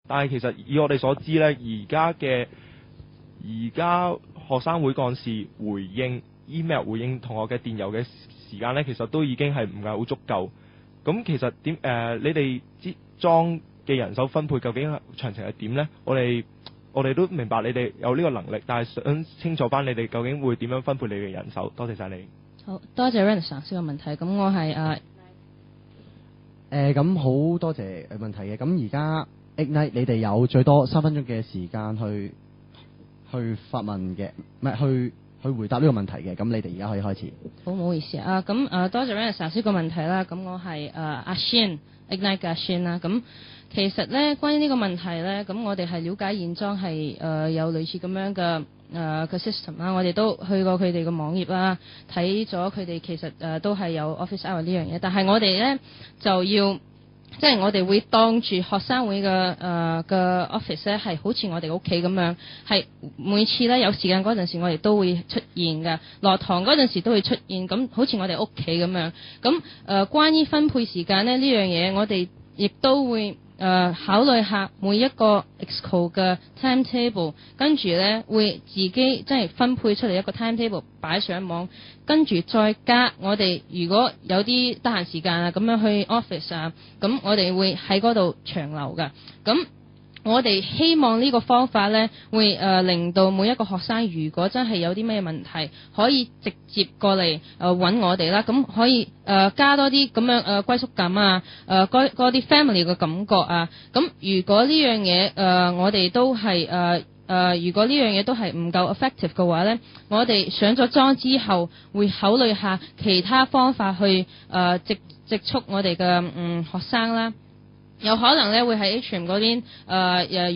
但係其實以我哋所知呢，而家學生會幹事回應 email 回應同學嘅電郵嘅時間呢，其實都已經係唔係好足夠。咁其實你哋支裝嘅人手分配究竟詳情係點呢？我哋都明白你哋有呢個能力，但係想清楚翻你哋究竟會點樣分配你嘅人手。多謝晒你。好多謝 Renaissance 呢個問題。咁我係咁好多謝問題嘅。咁而家 Ignite 你哋有最多3分鐘嘅時間去發問嘅，唔係去回答呢個問題嘅。咁你哋而家可以開始。好，唔好意思啊。咁多謝 Renaissance 呢個問題啦。咁我係阿 Shin Ignite 嘅阿 Shin 啦。咁其實咧，關於呢個問題咧，咁我哋係了解現狀係有類似咁樣嘅嘅 system 啦。我哋都去過佢哋嘅網頁啦，睇咗佢哋其實都係有 office hour 呢樣嘢。但係我哋咧就要即係我哋會當住學生會嘅office 咧，係好似我哋屋企咁樣，係每次咧有時間嗰陣時，我哋都會出現嘅。落堂嗰陣時都會出現，咁好似我哋屋企咁樣。咁關於分配時間咧呢樣嘢，我哋亦都會考慮下每一個 Exco 嘅 timetable， 跟住咧會自己即係分配出嚟一個 timetable 擺上網，跟住再加我哋如果有啲得閒時間啊咁樣去 office 啊，咁我哋會喺嗰度長留㗎。咁我哋希望呢個方法呢會令到每一個學生，如果真係有啲咩問題，可以直接過嚟揾我哋啦。咁可以加多啲咁樣歸屬感啊，嗰啲 family 嘅感覺啊。咁如果呢樣嘢我哋都係如果呢樣嘢都係唔夠 effective 嘅話呢，我哋上咗莊之後會考慮下其他方法去直促我哋嘅學生啦。有可能咧會喺 HM 嗰邊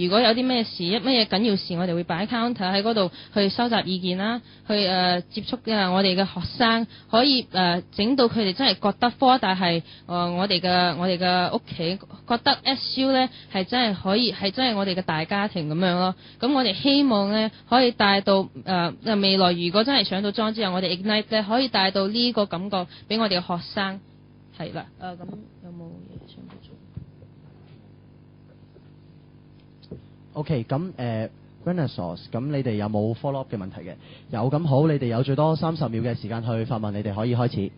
如果有啲咩事乜嘢緊要事，我哋會擺 counter 喺嗰度去收集意見啦，去接觸我哋嘅學生，可以整到佢哋真係覺得科大係我哋嘅屋企，覺得 SU 咧係真係可以係真係我哋嘅大家庭咁樣咯。咁我哋希望咧可以帶到未來，如果真係上到莊之後，我哋 Ignite 咧可以帶到呢個感覺俾我哋嘅學生。係啦，咁有冇嘢想補充？OK， 咁Renaissance， 咁你哋有冇 follow up 嘅問題嘅？有，咁好，你哋有最多30秒嘅時間去發問，你哋可以開始。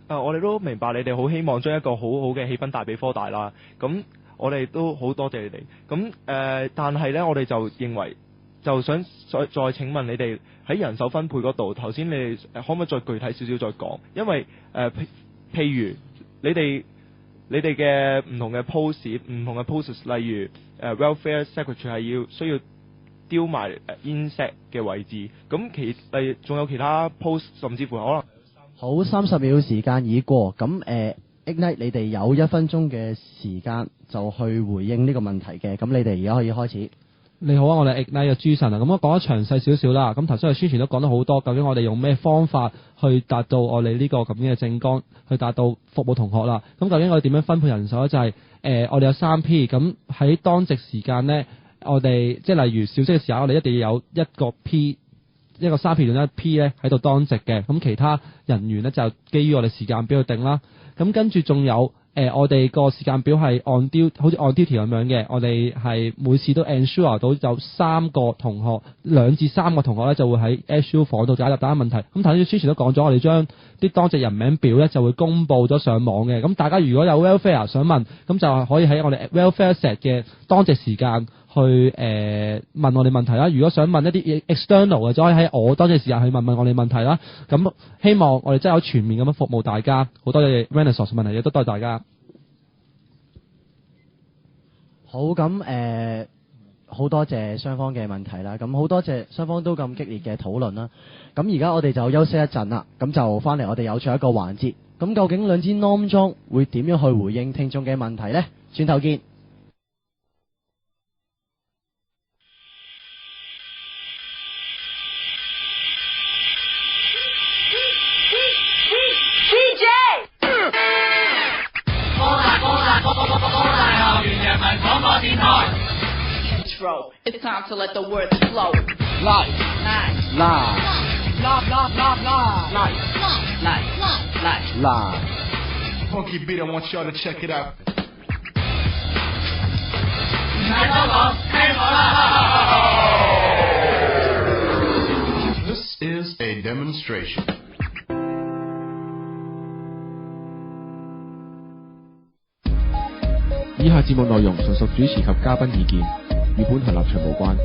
我哋都明白你哋好希望將一個好好嘅氣氛帶俾科大啦。咁我哋都好多謝你哋。咁但係呢，我哋就認為就想再請問你哋喺人手分配嗰度，頭先你哋可唔可以再具體少少再講？因為譬如你哋嘅唔同嘅 post，例如welfare secretary 係需要丟埋insect 嘅位置，咁仲有其他 post， 甚至乎可能好，30秒時間已過，咁Ignite 你哋有1分鐘嘅時間就去回應呢個問題嘅，咁你哋而家可以開始。你好啊，我哋 Ignite 嘅朱晨啊，咁我講得詳細少少啦。咁頭先我宣傳都講得好多，究竟我哋用咩方法去達到我哋呢個咁嘅政綱，去達到服務同學啦。咁究竟我哋點樣分配人手咧？就係我哋有3P， 咁喺當值時間咧，我哋即係例如小息嘅時候，我哋一定要有一個 P， 一個3P 同一 P 咧喺度當值嘅。咁其他人員咧就基於我哋時間表去定啦。咁跟住仲有我哋個時間表係按 duty， 好似按 duty 咁樣嘅。我哋係每次都 ensure 到有2至3個同學咧就會喺 SU 房度解答大家問題。咁頭先宣傳都講咗，我哋將啲當值人名表咧就會公佈咗上網嘅。咁大家如果有 welfare 想問，咁就可以喺我哋 welfare set 嘅當值時間去問我哋問題啦。如果想問一啲 external 嘅，就可以喺我當值時間去問我哋問題啦。咁希望我哋真係有全面咁樣服務大家。好多謝 Renaissance 問題，亦都多謝大家。好，咁好多謝雙方嘅問題啦。咁好多謝雙方都咁激烈嘅討論啦。咁而家我哋就休息一陣啦。咁就翻嚟我哋有最後一個環節。咁究竟兩支 norm 裝會點樣去回應聽眾嘅問題呢？轉頭見。It's time to let the words flow. Live. Live. Live. Live. Live. Live. Live. Live. Funky beat, I want y'all to check it out. demonstration. 以下節目內容純屬主持及嘉賓意見，與本台立場無關。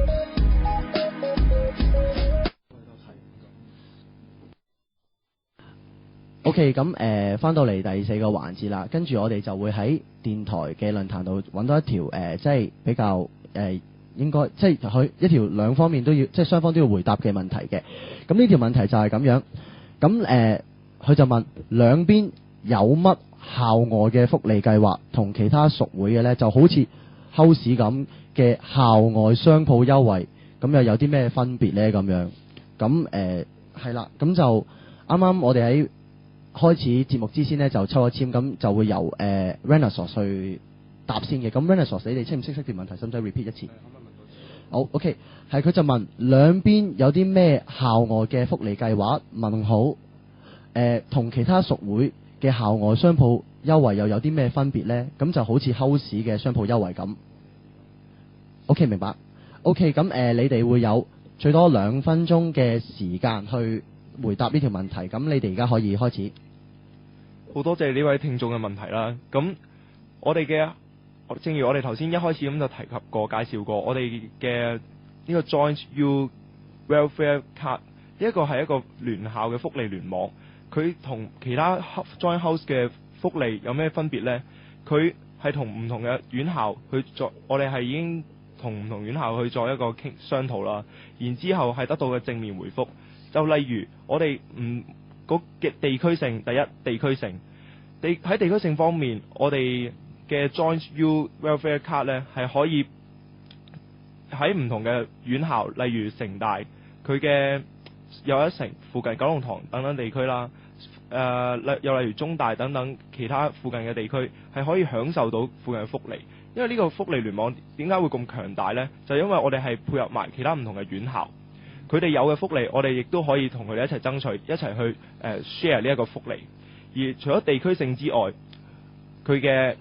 OK， 咁翻到嚟第四個環節啦，跟住我哋就會喺電台嘅論壇度揾到一條即係比較應該即係佢一條兩方面都要即係雙方都要回答嘅問題嘅。咁呢條問題就係咁樣，咁佢就問兩邊有乜校外嘅福利計劃同其他屬會嘅呢，就好似 House 咁嘅校外商鋪優惠，咁又有啲咩分別呢？咁樣咁係啦，咁就啱啱我哋喺開始節目之前呢，就抽咗籤，咁就會由Renaissance 去答先嘅。咁 Renaissance 你哋識唔識條問題？使唔使 repeat 一次？好 OK， 係佢就問兩邊有啲咩校外嘅福利計劃？問好同其他屬會嘅校外商鋪優惠又有啲咩分別呢？咁就好似 House 嘅商鋪優惠咁。OK， 明白。OK， 咁你哋會有最多2分鐘嘅時間去回答呢條問題。咁你哋而家可以開始。好多謝呢位聽眾嘅問題啦。咁我哋嘅正如我哋頭先一開始咁就提及過、介紹過，我哋嘅呢個 Joint U Welfare Card 呢一個係一個聯校嘅福利聯網。佢同其他 Joint House 嘅福利有咩分別呢？佢係同唔同嘅院校去作，我哋係已經同唔同院校去作一個商討啦。然之後係得到嘅正面回覆，就例如我哋嗰嘅地區性，第一地區性，喺地區性方面，我哋嘅 Joint U Welfare Card 咧係可以喺唔同嘅院校，例如城大，佢嘅又一城附近九龍塘等等地區啦，又例如中大等等其他附近嘅地區係可以享受到附近嘅福利。因為呢個福利聯網點解會咁強大呢？就因為我哋係配合埋其他唔同嘅院校，佢哋有嘅福利，我哋亦都可以同佢哋一齊爭取，一齊去share 呢一個福利。而除咗地區性之外，佢嘅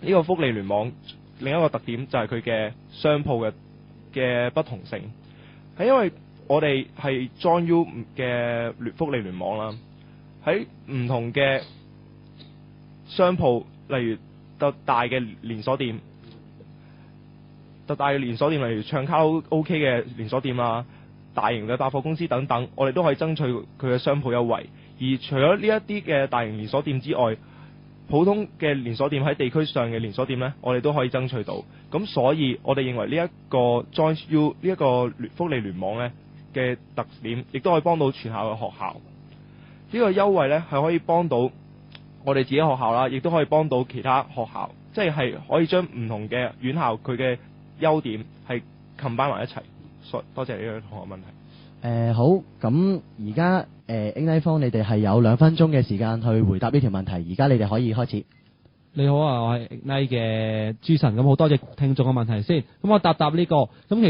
呢個福利聯網另一個特點就係佢嘅商鋪嘅不同性，係因為我哋係 Joint U 嘅福利聯網啦，喺唔同嘅商鋪，例如特大嘅連鎖店，例如唱卡拉 OK 嘅連鎖店啊，大型嘅百貨公司等等，我哋都可以爭取佢嘅商鋪優惠。而除咗呢一啲嘅大型連鎖店之外，普通嘅連鎖店喺地區上嘅連鎖店呢，我哋都可以爭取到。咁所以我哋認為呢一個 Joint U 呢一個福利聯網呢嘅特點，亦都可以幫到全校嘅學校。呢個優惠呢係可以幫到我哋自己學校啦，亦都可以幫到其他學校，即係可以將唔同嘅院校佢嘅優點係 combine 埋一齊。多謝呢個同學問題。好，咁而家Ignite 方你哋係有2分鐘嘅時間去回答呢條問題，而家你哋可以開始。你好啊，我係 Ignite 嘅朱晨，咁好多謝聽眾嘅問題先，咁我答呢個咁。